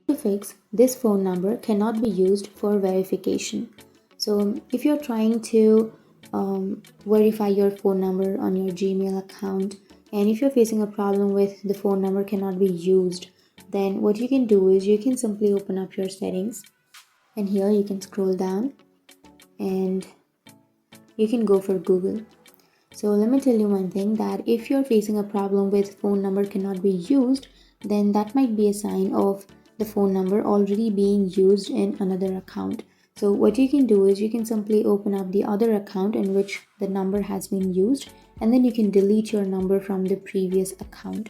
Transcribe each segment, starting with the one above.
To fix, this phone number cannot be used for verification. So if you're trying to verify your phone number on your Gmail account, and if you're facing a problem with the phone number cannot be used, then what you can do is you can simply open up your settings, and here you can scroll down and you can go for Google. So let me tell you one thing, that if you're facing a problem with phone number cannot be used, then that might be a sign of the phone number already being used in another account. So what you can do is you can simply open up the other account in which the number has been used, and then you can delete your number from the previous account.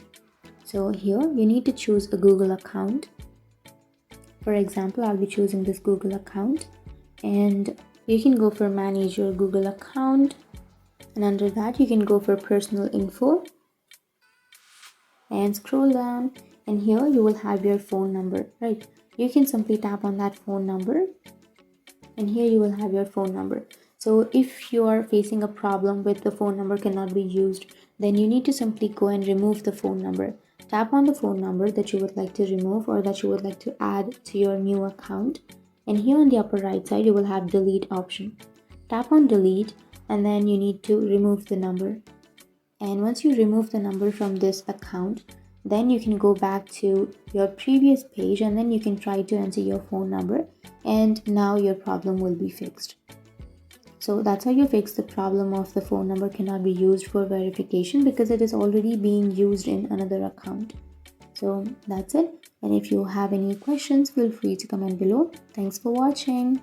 So here you need to choose a Google account. For example, I'll be choosing this Google account, and you can go for manage your Google account, and under that you can go for personal info and scroll down, and here you will have your phone number, right? You can simply tap on that phone number, and here you will have your phone number. So if you are facing a problem with the phone number cannot be used, then you need to simply go and remove the phone number. Tap on the phone number that you would like to remove or that you would like to add to your new account, and here on the upper right side you will have delete option. Tap on delete, and then you need to remove the number. And once you remove the number from this account, then you can go back to your previous page, and then you can try to enter your phone number, and now your problem will be fixed. So that's how you fix the problem of the phone number cannot be used for verification, because it is already being used in another account. So that's it. And if you have any questions, feel free to comment below. Thanks for watching.